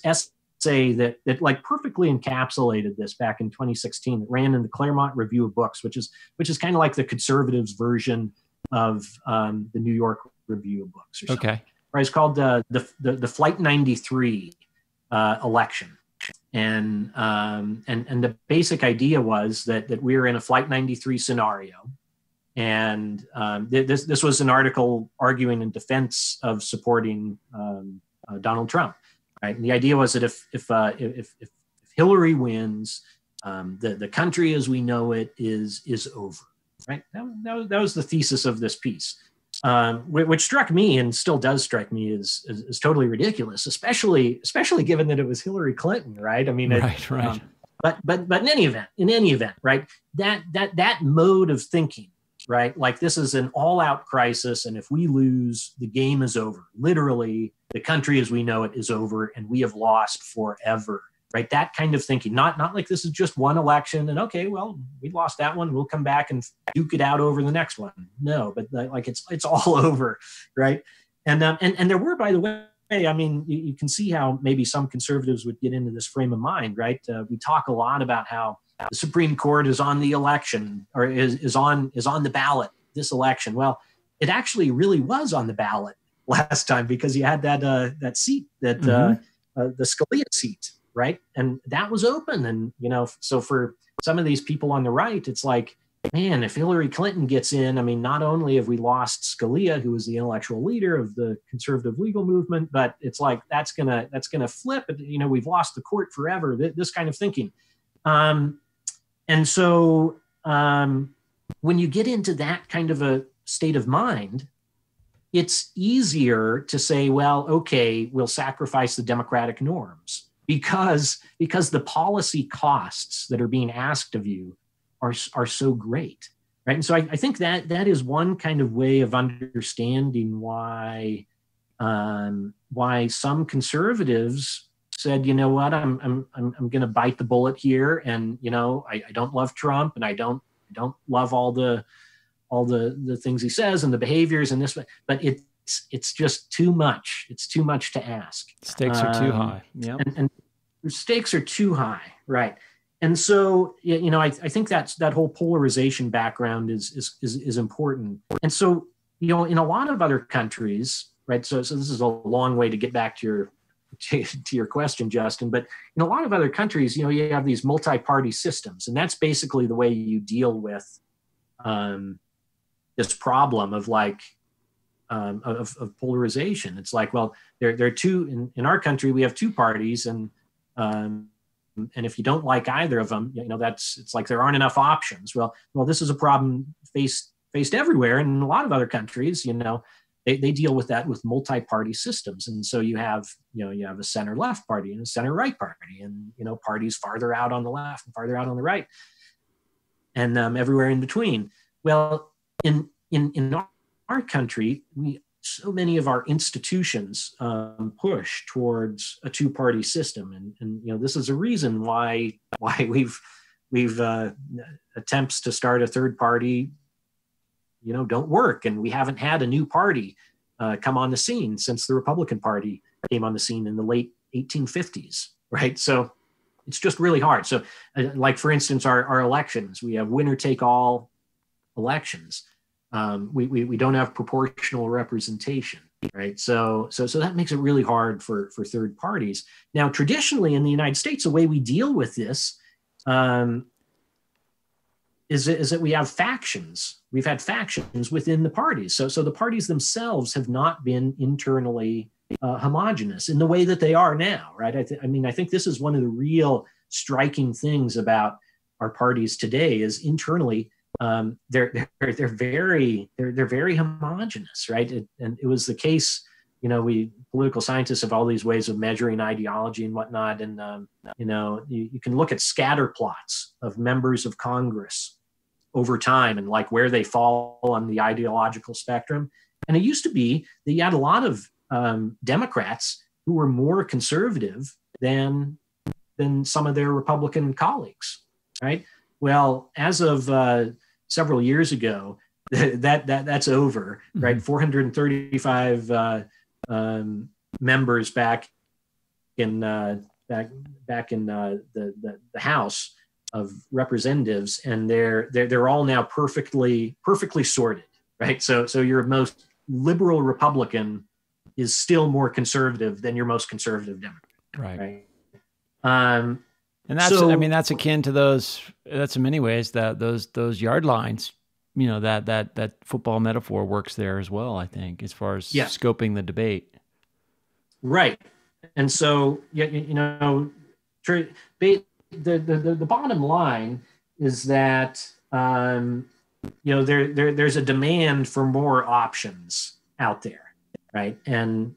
essay that like perfectly encapsulated this back in 2016. That ran in the Claremont Review of Books, which is kind of like the conservatives' version of the New York Review of Books or something. Okay. Right, it's called the Flight 93 election, and the basic idea was that we were in a Flight 93 scenario, and this was an article arguing in defense of supporting Donald Trump, right? And the idea was that if Hillary wins, the country as we know it is over, right? That was the thesis of this piece. Which struck me and still does strike me as totally ridiculous, especially given that it was Hillary Clinton, right? I mean, right. But in any event, right? That mode of thinking, right? Like this is an all-out crisis, and if we lose, the game is over. Literally, the country as we know it is over, and we have lost forever. Right, that kind of thinking, not like this is just one election and okay, well, we lost that one, we'll come back and duke it out over the next one. No, but like it's all over, right? And there were, by the way, I mean, you can see how maybe some conservatives would get into this frame of mind, right? We talk a lot about how the Supreme Court is on the election or is on the ballot this election. Well, it actually really was on the ballot last time because you had that seat that the Scalia seat. Right. And that was open. And, so for some of these people on the right, it's like, man, if Hillary Clinton gets in, I mean, not only have we lost Scalia, who was the intellectual leader of the conservative legal movement, but it's like that's gonna flip. We've lost the court forever. This kind of thinking. And so when you get into that kind of a state of mind, it's easier to say, well, okay, we'll sacrifice the democratic norms. Because the policy costs that are being asked of you are so great, right? And so I think that is one kind of way of understanding why some conservatives said, you know what, I'm going to bite the bullet here, and I don't love Trump, and I don't love all the things he says and the behaviors and this, but it's just too much. It's too much to ask. Stakes are too high. Yeah. And stakes are too high. Right. And so, I think that whole polarization background is important. And so, in a lot of other countries, right. So this is a long way to get back to your question, Justin, but in a lot of other countries, you have these multi-party systems, and that's basically the way you deal with this problem of like, of polarization. It's like, well, there are two in our country. We have two parties, and and if you don't like either of them, it's like there aren't enough options. Well, this is a problem faced everywhere, and in a lot of other countries, they deal with that with multi-party systems. And so you have a center left party and a center right party, and parties farther out on the left and farther out on the right, and everywhere in between. Well, in our country, so many of our institutions push towards a two-party system, and this is a reason why we've attempts to start a third party don't work, and we haven't had a new party come on the scene since the Republican Party came on the scene in the late 1850s, right? So it's just really hard. So like, for instance, our elections, we have winner-take-all elections. We don't have proportional representation, right? So that makes it really hard for third parties. Now, traditionally in the United States, the way we deal with this is that we have factions. We've had factions within the parties. So the parties themselves have not been internally homogenous in the way that they are now, right? I think this is one of the real striking things about our parties today is internally they're very homogenous, right? And it was the case. We political scientists have all these ways of measuring ideology and whatnot, and you can look at scatter plots of members of Congress over time and like where they fall on the ideological spectrum. And it used to be that you had a lot of Democrats who were more conservative than some of their Republican colleagues, right? Well, as of several years ago, that's over, right? 435 members back in the House of Representatives, and they're all now perfectly sorted, right? So your most liberal Republican is still more conservative than your most conservative Democrat, right? And that's that's akin to those. That's in many ways those yard lines. That football metaphor works there as well, I think, as far as scoping the debate. Right. And so, the bottom line is that, there's a demand for more options out there, right? And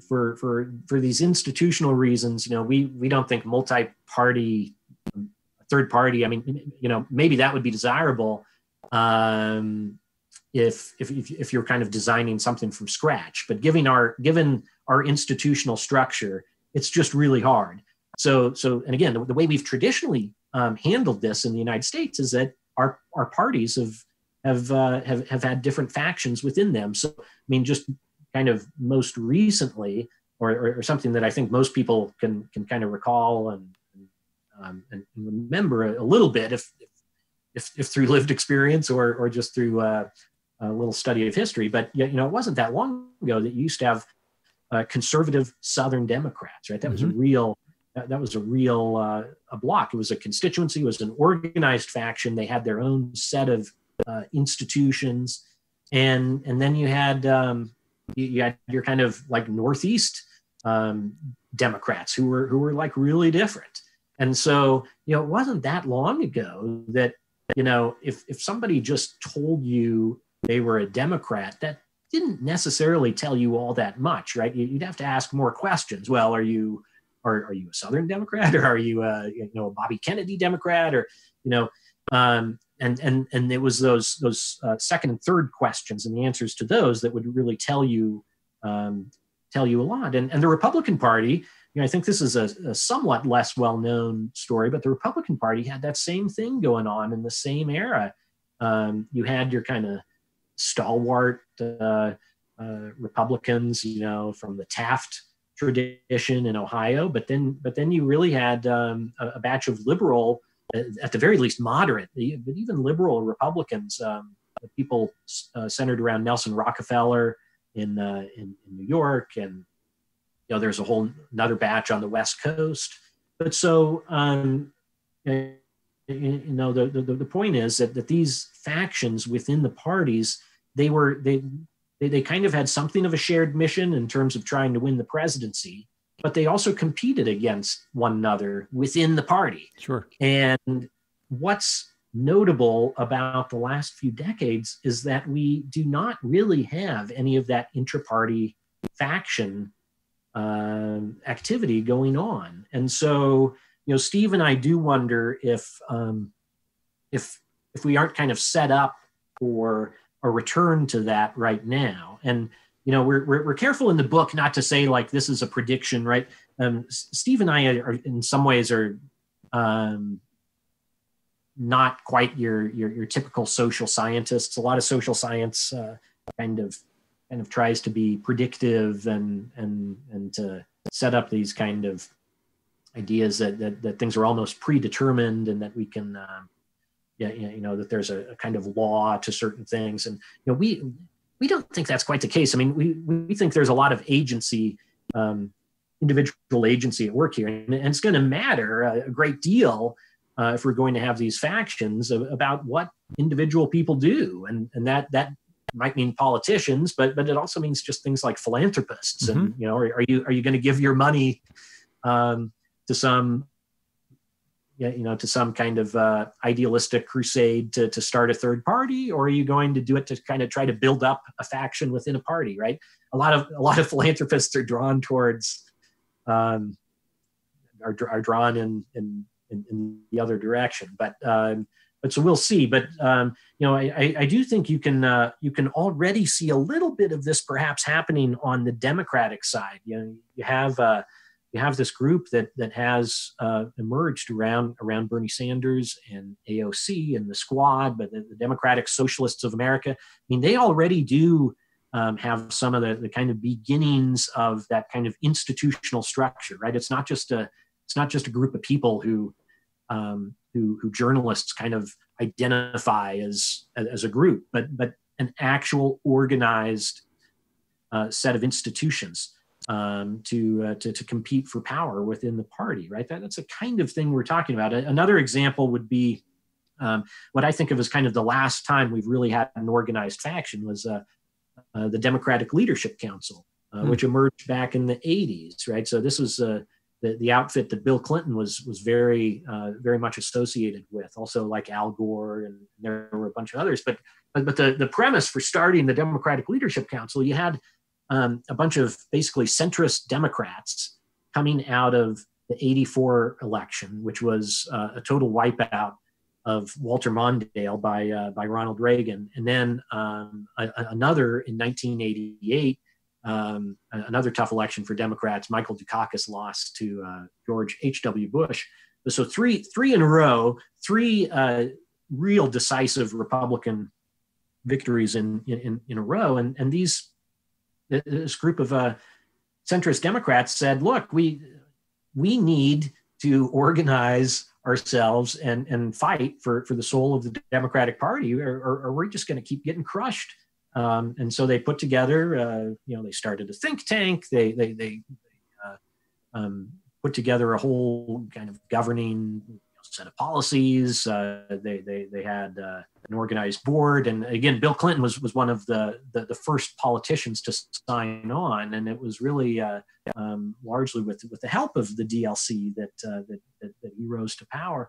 for these institutional reasons, we don't think multi-party, third party, maybe that would be desirable, if you're kind of designing something from scratch, but given our institutional structure, it's just really hard. So and again, the way we've traditionally handled this in the United States is that our parties have had different factions within them. So just kind of most recently, or something that I think most people can kind of recall and remember a little bit, if through lived experience or just through a little study of history. But it wasn't that long ago that you used to have conservative Southern Democrats, right? That was a real block. It was a constituency. It was an organized faction. They had their own set of institutions, and then you had your kind of like Northeast Democrats who were like really different. And so it wasn't that long ago that if somebody just told you they were a Democrat, that didn't necessarily tell you all that much, right? You'd have to ask more questions. Well, are you a Southern Democrat, or are you a Bobby Kennedy Democrat, or and it was those second and third questions and the answers to those that would really tell you a lot. And the Republican Party, I think this is a somewhat less well-known story, but the Republican Party had that same thing going on in the same era. You had your kind of stalwart Republicans, from the Taft tradition in Ohio, but then you really had a batch of liberal, at the very least moderate, but even liberal Republicans, people centered around Nelson Rockefeller in New York, and there's a whole another batch on the West Coast. But so the point is that these factions within the parties, they kind of had something of a shared mission in terms of trying to win the presidency, but they also competed against one another within the party. Sure. And what's notable about the last few decades is that we do not really have any of that intra-party faction activity going on. And so, Steve and I do wonder if we aren't kind of set up for a return to that right now. And we're careful in the book not to say like this is a prediction, right? Steve and I are in some ways are not quite your typical social scientists. A lot of social science kind of tries to be predictive and to set up these kind of ideas that things are almost predetermined and that we can that there's a kind of law to certain things. And we don't think that's quite the case. I mean, we think there's a lot of agency, individual agency at work here, and it's going to matter a great deal if we're going to have these factions about what individual people do, and that might mean politicians, but it also means just things like philanthropists. Mm-hmm. And are you going to give your money to some kind of idealistic crusade to start a third party, or are you going to do it to kind of try to build up a faction within a party? Right? A lot of philanthropists are drawn towards are drawn in the other direction, but so we'll see. But I do think you can already see a little bit of this perhaps happening on the Democratic side. You have this group that has emerged around Bernie Sanders and AOC and the Squad, but the Democratic Socialists of America. I mean, they already do have some of the kind of beginnings of that kind of institutional structure, right? It's not just a group of people who journalists kind of identify as a group, but an actual organized set of institutions to compete for power within the party, right? That's the kind of thing we're talking about. Another example would be what I think of as kind of the last time we've really had an organized faction was the Democratic Leadership Council, which emerged back in the 80s, right? So this was the outfit that Bill Clinton was very much associated with, also like Al Gore, and there were a bunch of others. But the premise for starting the Democratic Leadership Council, you had a bunch of basically centrist Democrats coming out of the '84 election, which was a total wipeout of Walter Mondale by Ronald Reagan, and then another in 1988. Another tough election for Democrats. Michael Dukakis lost to George H.W. Bush. So three in a row, three real decisive Republican victories in a row. And this group of centrist Democrats said, look, we need to organize ourselves and fight for the soul of the Democratic Party, or we're just going to keep getting crushed. And so they put together, they started a think tank. They put together a whole kind of governing set of policies. They had an organized board, and again, Bill Clinton was one of the first politicians to sign on, and it was really largely with the help of the DLC that he rose to power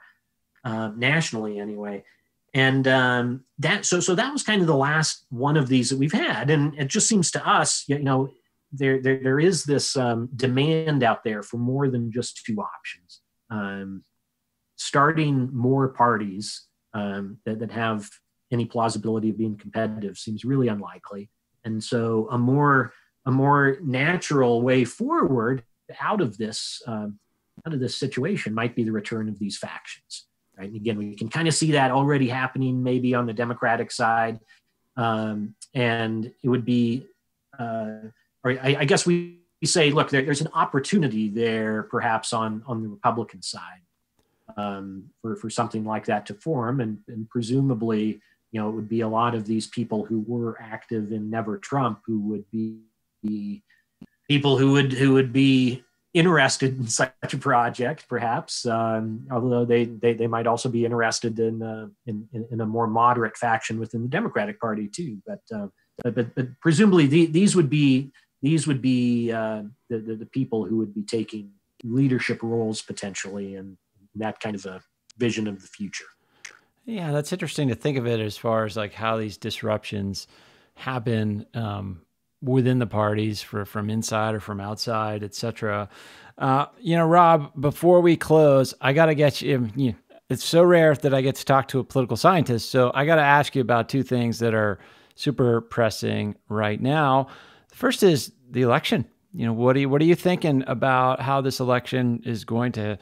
nationally, anyway. And that was kind of the last one of these that we've had, and it just seems to us, there is this demand out there for more than just two options. Starting more parties that have any plausibility of being competitive seems really unlikely, and so a more natural way forward out of this situation might be the return of these factions. Right? And again, we can kind of see that already happening maybe on the Democratic side. And it would be, I guess we say, look, there's an opportunity there perhaps on the Republican side for something like that to form. And presumably, it would be a lot of these people who were active in Never Trump who would be people who would be interested in such a project, perhaps, although they might also be interested in a more moderate faction within the Democratic Party too. But presumably these would be these would be the people who would be taking leadership roles potentially, and that kind of a vision of the future. Yeah, that's interesting to think of it as far as like how these disruptions happen within the parties from inside or from outside, et cetera. Rob, before we close, I got to get you, it's so rare that I get to talk to a political scientist. So I got to ask you about two things that are super pressing right now. The first is the election. What are you thinking about how this election is going to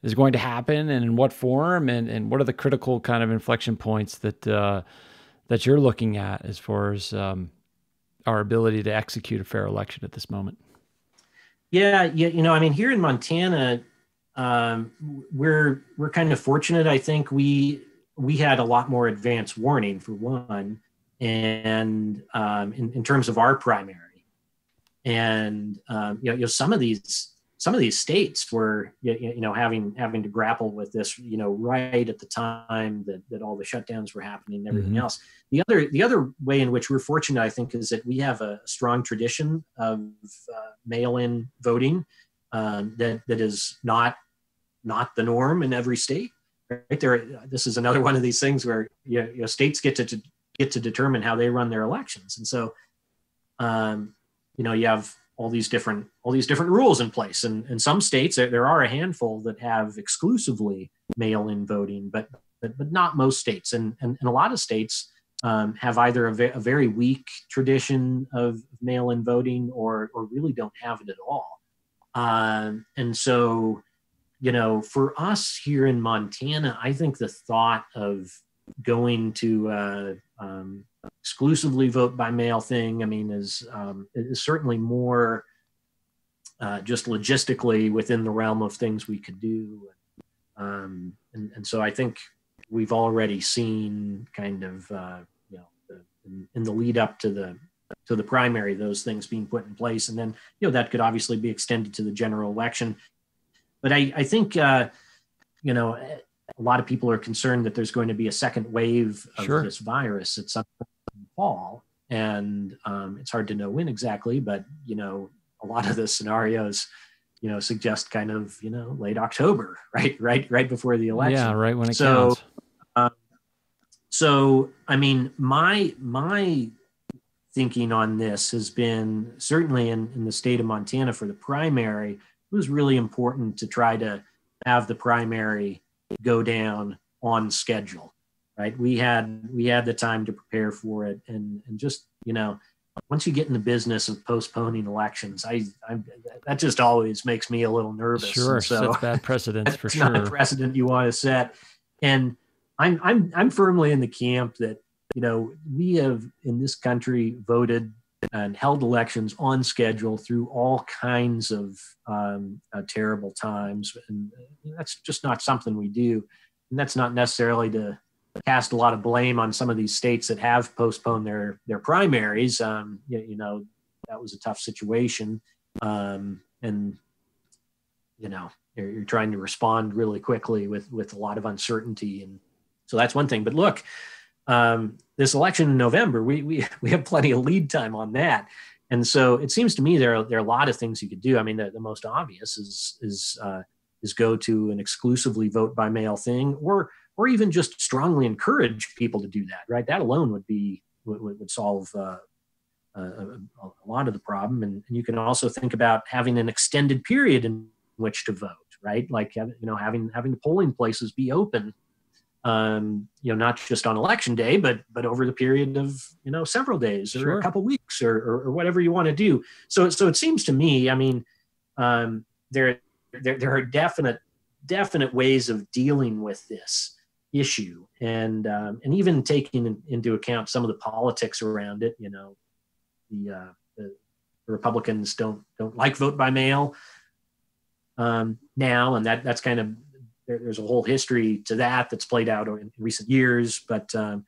happen, and in what form, and what are the critical kind of inflection points that you're looking at as far as our ability to execute a fair election at this moment? Yeah, here in Montana, we're kind of fortunate. I think we had a lot more advance warning, for one, and in terms of our primary, and some of these states were having to grapple with this right at the time that all the shutdowns were happening and everything else. The other way in which we're fortunate, I think, is that we have a strong tradition of mail-in voting that is not the norm in every state. Right there, this is another one of these things where states get to determine how they run their elections, and so you have all these different rules in place, and some states, there are a handful that have exclusively mail-in voting, but not most states, and a lot of states have either a very weak tradition of mail-in voting or really don't have it at all. And so, for us here in Montana, I think the thought of going to exclusively vote by mail thing, is certainly more just logistically within the realm of things we could do. And so I think we've already seen kind of, in the lead up to the primary, those things being put in place. And then, that could obviously be extended to the general election. But I think, a lot of people are concerned that there's going to be a second wave of this virus at some point in the fall. And it's hard to know when exactly, but, a lot of the scenarios, suggest kind of, late October, right before the election. Yeah, right when it counts. So, my thinking on this has been, certainly in the state of Montana for the primary, it was really important to try to have the primary go down on schedule, right? We had the time to prepare for it, and just, once you get in the business of postponing elections, that just always makes me a little nervous. Sure, so sets bad precedents for sure. It's not a precedent you want to set. And I'm firmly in the camp that, we have in this country voted and held elections on schedule through all kinds of terrible times. And that's just not something we do. And that's not necessarily to cast a lot of blame on some of these states that have postponed their primaries. That was a tough situation. And, you're trying to respond really quickly with a lot of uncertainty. And so that's one thing. But look, this election in November, we have plenty of lead time on that. And so it seems to me there are a lot of things you could do. the most obvious is go to an exclusively vote by mail thing, or even just strongly encourage people to do that, right? That alone would solve a lot of the problem. And you can also think about having an extended period in which to vote, right? Like, having the polling places be open, not just on election day, but over the period of, several days or a couple weeks or whatever you want to do. So it seems to me, there are definite ways of dealing with this issue, and even taking into account some of the politics around it. The Republicans don't like vote by mail now, and that's kind of, there's a whole history to that's played out in recent years. But there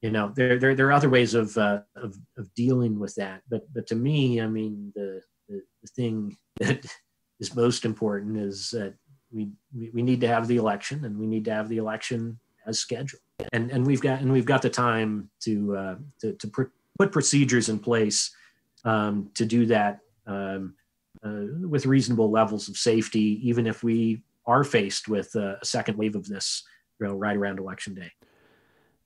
are other ways of dealing with that. But to me, the thing that is most important is that we need to have the election, and we need to have the election as scheduled. And we've got the time to put procedures in place to do that with reasonable levels of safety, even if we are faced with a second wave of this, right around Election Day.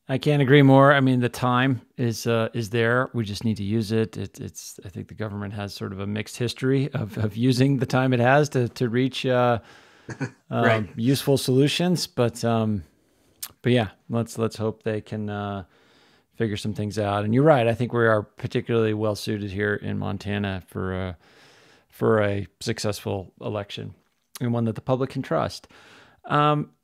I can't agree more. I mean, the time is there. We just need to use it. I think the government has sort of a mixed history of using the time it has to reach right. useful solutions. But yeah, let's hope they can figure some things out. And you're right. I think we are particularly well suited here in Montana for a successful election and one that the public can trust.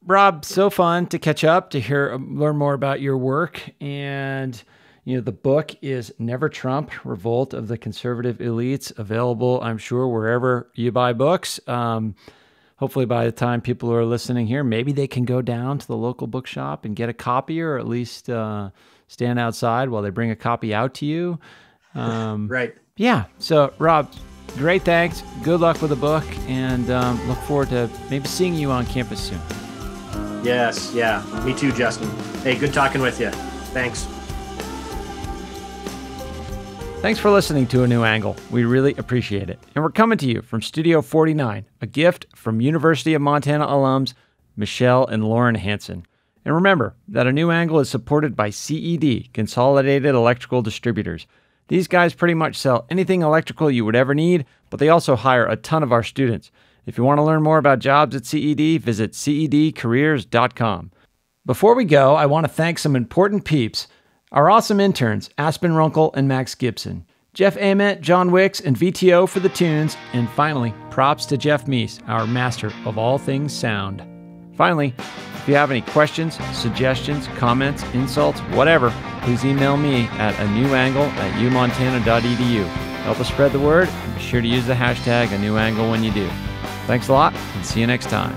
Rob, so fun to catch up, to learn more about your work. And, the book is Never Trump, Revolt of the Conservative Elites, available, I'm sure, wherever you buy books. Hopefully by the time people who are listening here, maybe they can go down to the local bookshop and get a copy, or at least stand outside while they bring a copy out to you. Right. Yeah. So, Rob, great thanks. Good luck with the book, and look forward to maybe seeing you on campus soon. Yes. Yeah. Me too, Justin. Hey, good talking with you. Thanks. Thanks for listening to A New Angle. We really appreciate it. And we're coming to you from Studio 49, a gift from University of Montana alums Michelle and Lauren Hansen. And remember that A New Angle is supported by CED, Consolidated Electrical Distributors. These guys pretty much sell anything electrical you would ever need, but they also hire a ton of our students. If you want to learn more about jobs at CED, visit cedcareers.com. Before we go, I want to thank some important peeps. Our awesome interns, Aspen Runkle and Max Gibson, Jeff Ament, John Wicks, and VTO for the tunes, and finally, props to Jeff Meese, our master of all things sound. Finally, if you have any questions, suggestions, comments, insults, whatever, please email me at anewangle@umontana.edu. Help us spread the word, and be sure to use the hashtag #anewangle when you do. Thanks a lot, and see you next time.